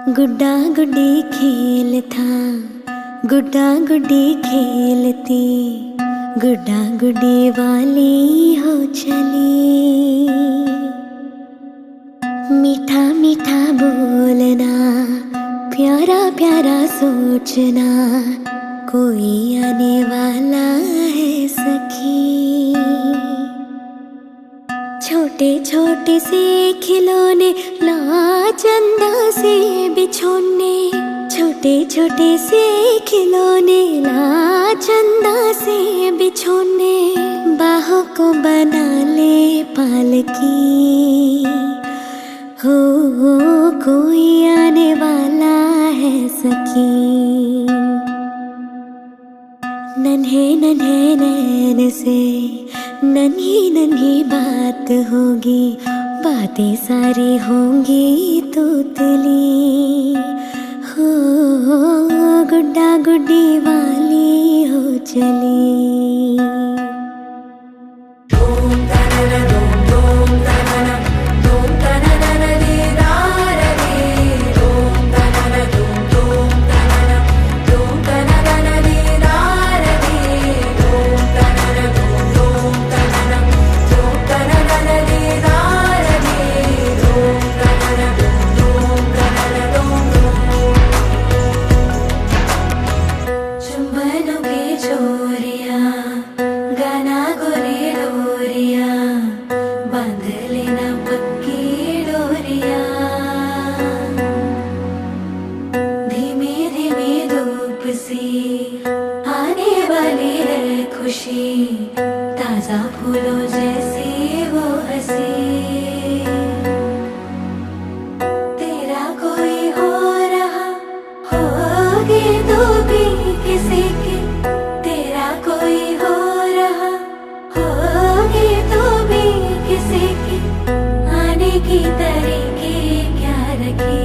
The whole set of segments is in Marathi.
गुड्डा गुड्डी खेल था, गुड्डा गुड्डी खेलती, गुड्डा गुड्डी वाली हो चली। मीठा मीठा बोलना, प्यारा प्यारा सोचना, कोई आने वाला है सखी। छोटे छोटे से खिलौने ला चंदा से बिछोने, छोटे छोटे से खिलौने ला चंदा से बिछोने, बाहों को बना ले पालकी। हो कोई आने वाला है सखी। नन्हे नन्हे नैन से नन्ही नन्ही बात होगी, बातें सारी होंगी तोतली। हो गुड्डा गुड्डी वाली हो चली। आने वाली है खुशी, ताजा फूलों जैसी वो हंसी। तेरा कोई हो रहा होगी तो भी किसी की, तेरा कोई हो रहा होगी तो भी किसी की, आने की तरीके क्या रखी।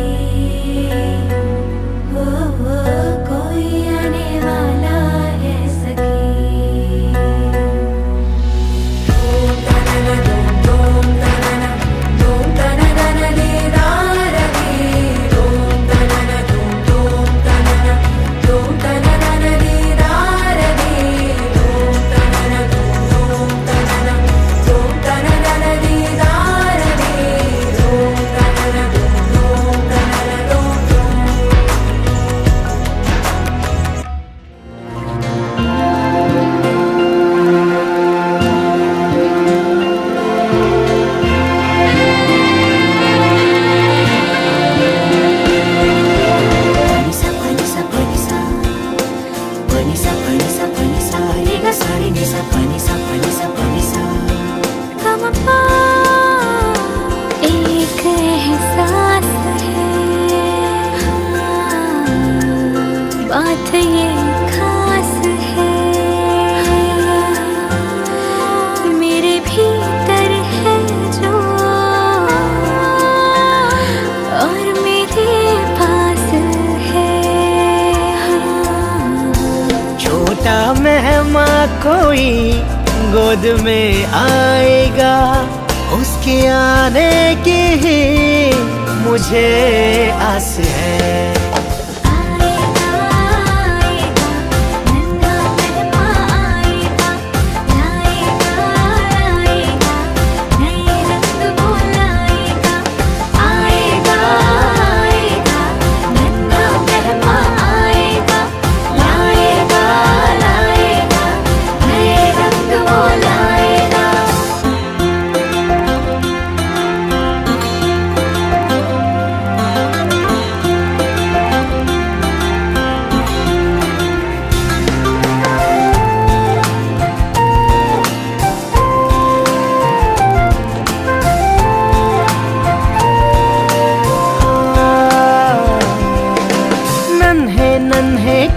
एक एहसास है, बात ये खास है, मेरे भीतर है जो और मेरे पास है। छोटा मेहमान कोई गोद में आएगा, उसके आने की ही मुझे आस है।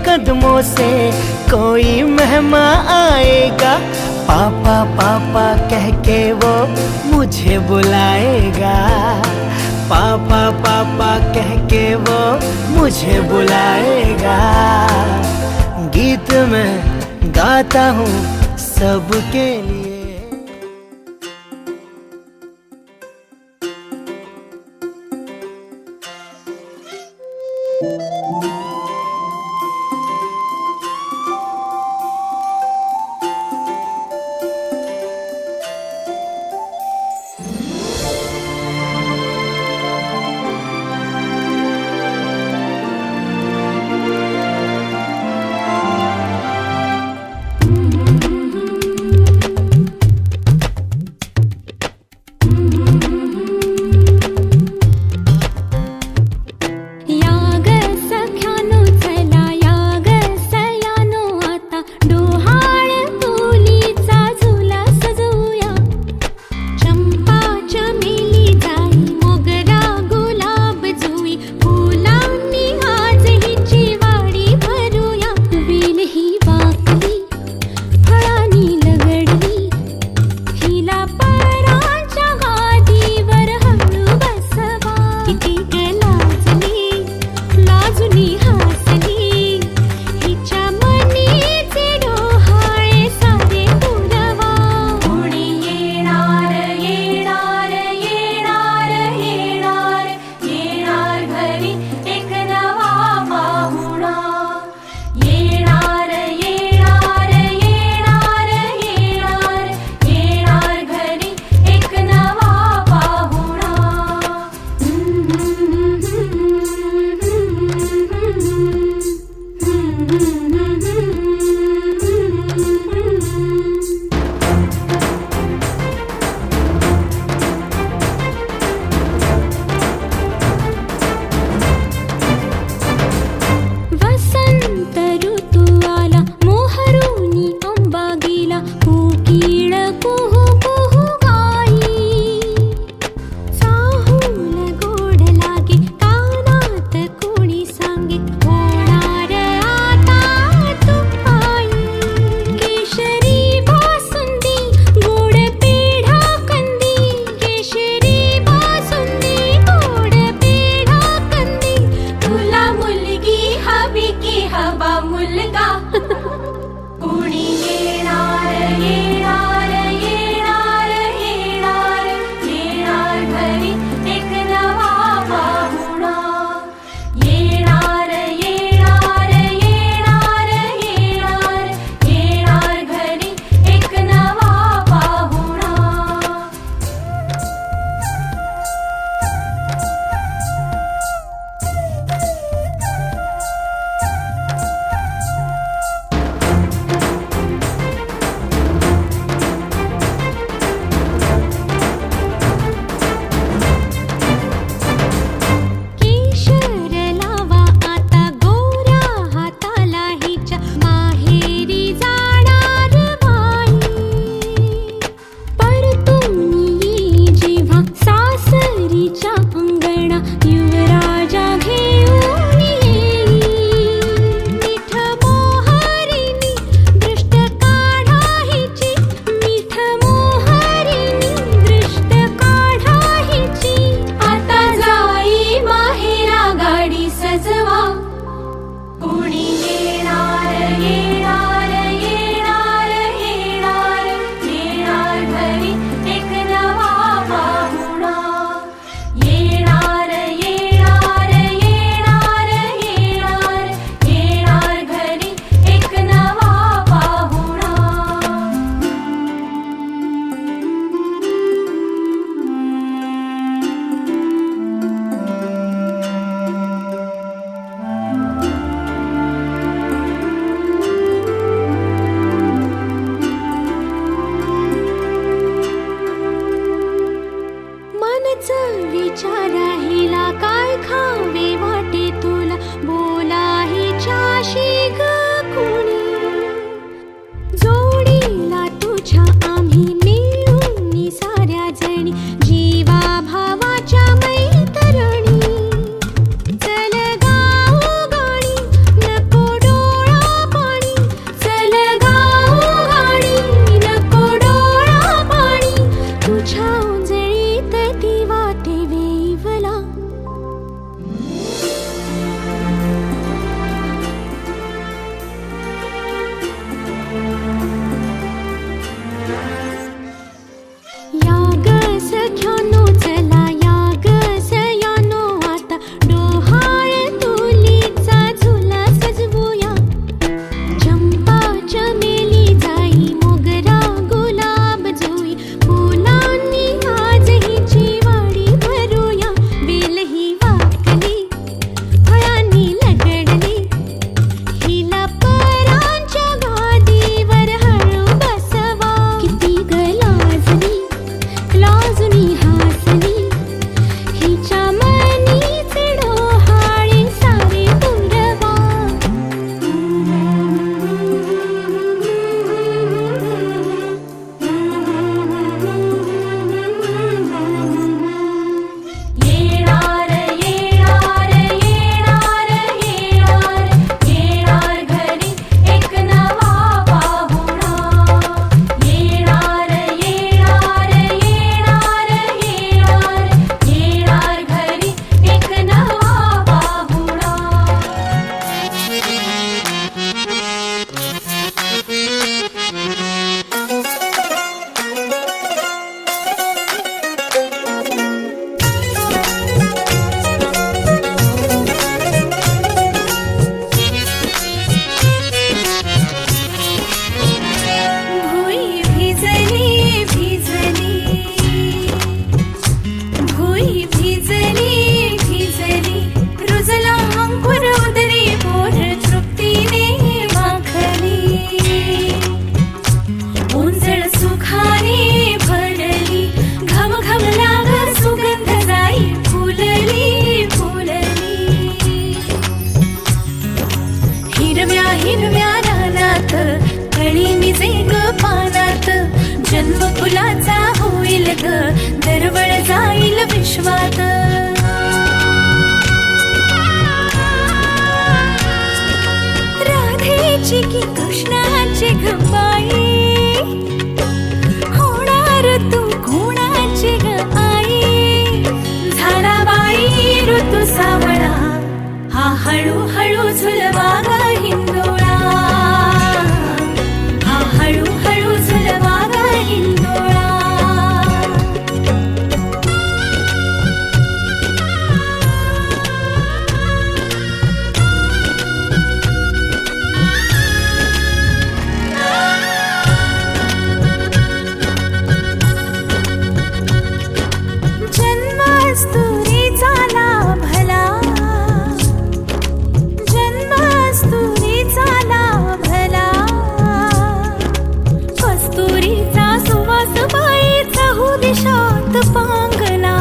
कदमों से कोई मेहमान आएगा, पापा पापा कह के वो मुझे बुलाएगा। पापा पापा कह के वो मुझे बुलाएगा। गीत मैं गाता हूँ सबके लिए। जन्म फुलाचा होईल ग, दरवळ जाईल विश्वात. राधेची की कृष्णाची ग बाई, होणार तू कोणाची ग आई. झाला बाई ऋतू सावळा, हा हळूहळू झुलवा ग हिंदोळा, हा हळूहळू झुलवा ग हिंदोळा. जन्मास्तुरीचा लाभला, जन्मास्तुरीचा लाभला. कस्तुरीचा सुवास बाई चहू दिशात पांगला.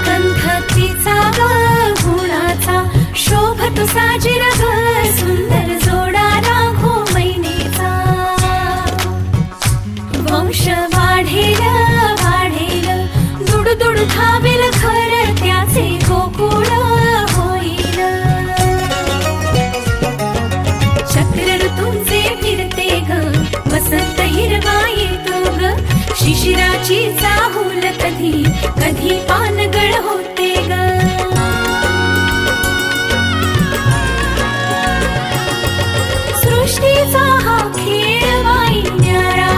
गंधतीचा ग गुणाचा शोभतो साजिर ग, सुंदर जोडा राघो मैनेचा. वंश वाढेल वाढेल, दुड दुड खावेल खर त्याचे गोकुळ होईल. चक्र ऋतूंचे फिरते ग, वसंत हिरवा येतो ग. शिशिराची चाहूल कधी कधी पानगळ होते ग. सृष्टीचा हा खेळ बाई न्यारा,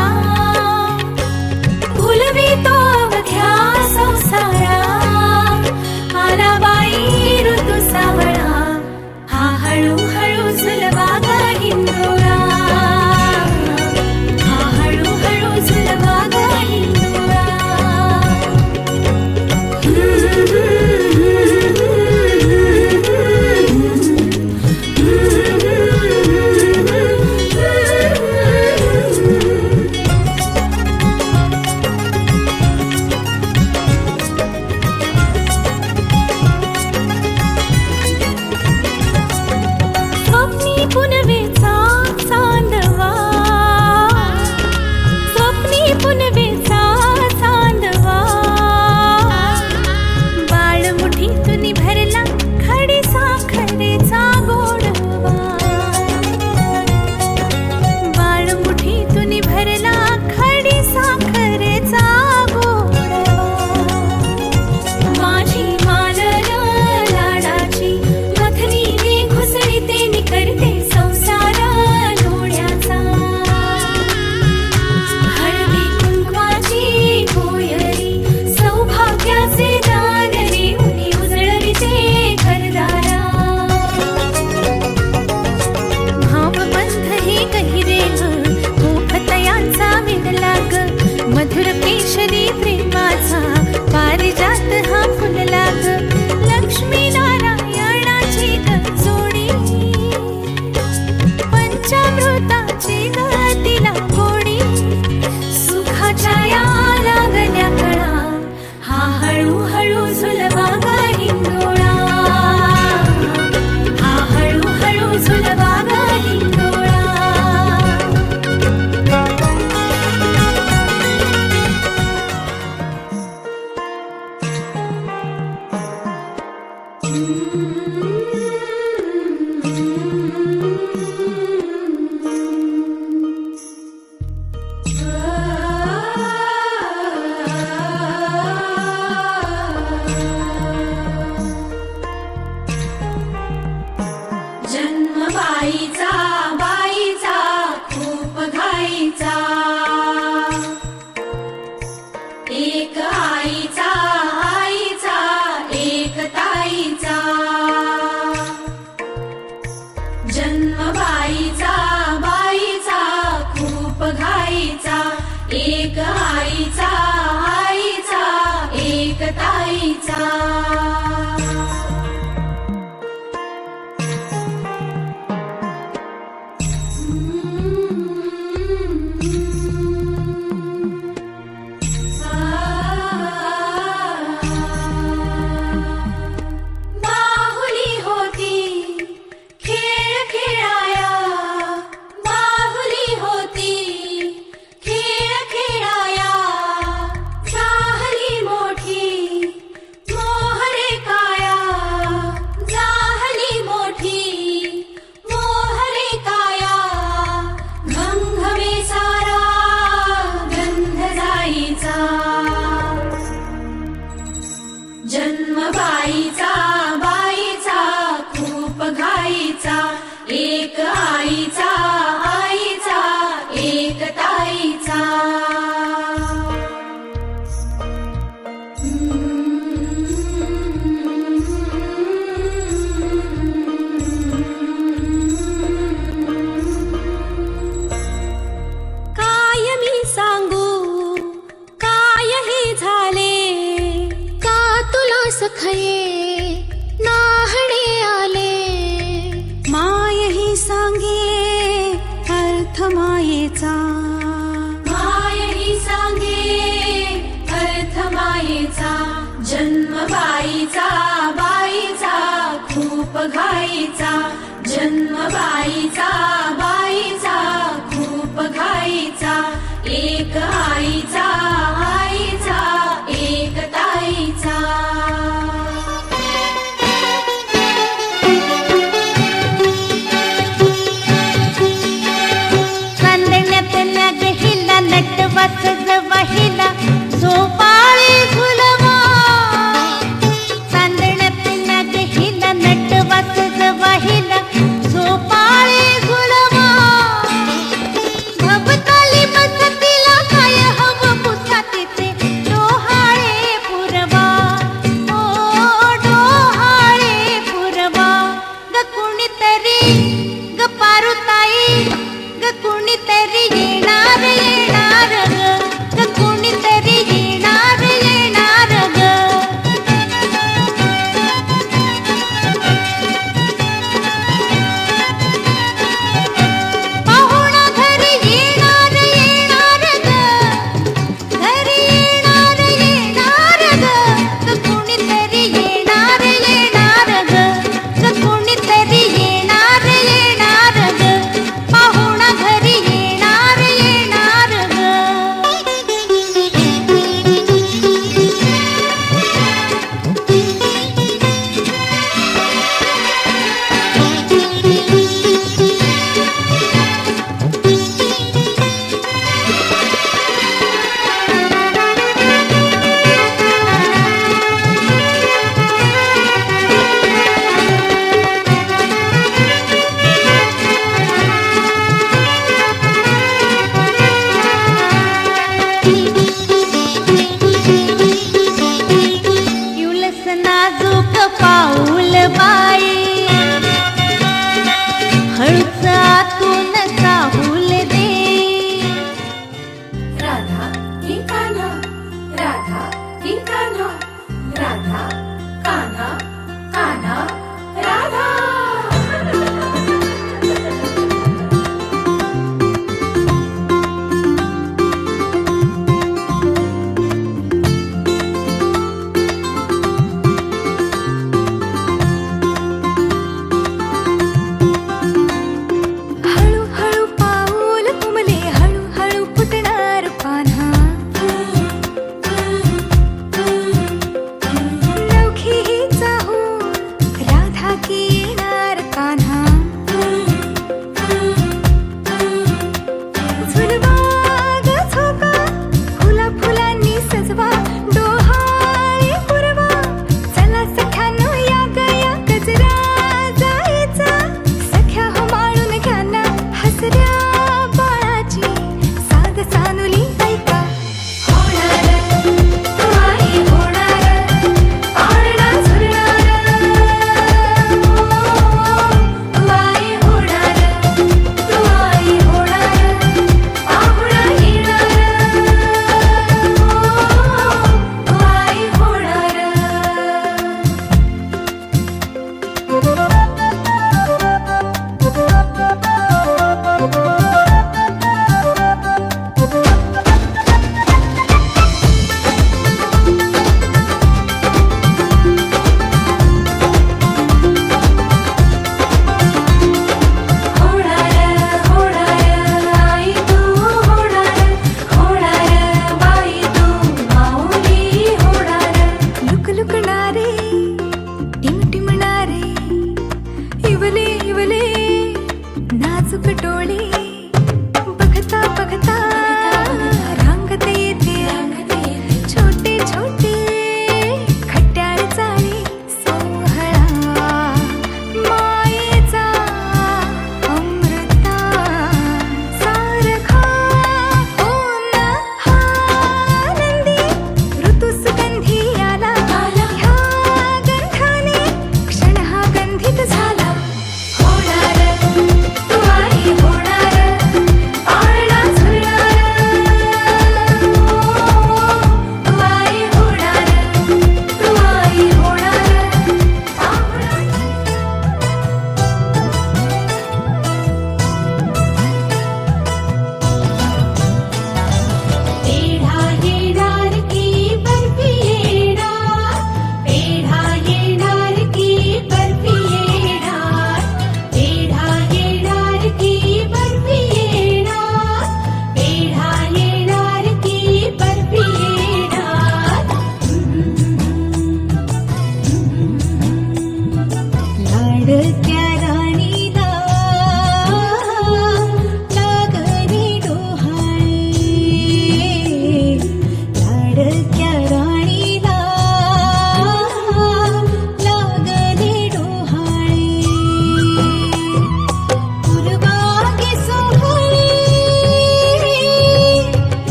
भुलवितो अवघ्या संसारा. आला बाई ऋतू सावळा, हा हळूहळू झुलवा ग हिंदोळा, हा हळूहळू झुलवा ग हिंदोळा. स्वप्नी पुनवेचा चांदवा, स्वप्नी पुनवेचा चांदवा. बाळ मुठीतून भरला खडी साखरेचा गोडवा. बाळ मुठीतून भरला खडी साखरेचा गोडवा. माझी मालर लाडाची मथनी घुसळीते नि करते संसार लोण्याचा. हळदी कुंकवाची कोयरी सौभाग्याचे दान रेवणी उजळविते घरदारा. भावबंध हे गहिरे ग, मोहतयांचा विणला ग. मधुर केशरी प्रेमाचा पारिजात हा फुलला ग. लक्ष्मी नारायणाची ग जोडी, पंचामृताची ग तिला गोडी. सुखाच्या या लागल्या कळा, हा हळूहळू झुलवा ग हिंदोळा, हा हळूहळू झुलवा ग हिंदोळा. जन्म बाईचा बाईचा खूप घाईचा, एक आईचा आईचा एक ताईचा. जन्म बाईचा बाईचा खूप घाईचा, एक आईचा आईचा एक ताईचा. खये नाहणे आले. माय ही सांगे अर्थ मायेचा. माय ही सांगे अर्थ मायेचा. जन्म बाईचा बाईचा खूप घाईचा. जन्म बाईचा बाईचा खूप घाईचा. एक आईचा आईचा एक ताईचा. चांदण्यात नागहिला नटवाच जवाहिला झोपाळी झुलवा. चांदण्यात नागहिला नटवाच जवाहिला झोपाळी झुलवा.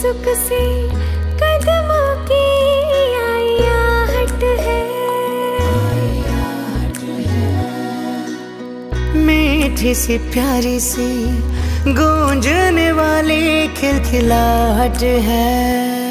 नाजुक सी कदमों की आयाहट है। मीठी सी प्यारी सी गूंजने वाली खिलखिलाहट है।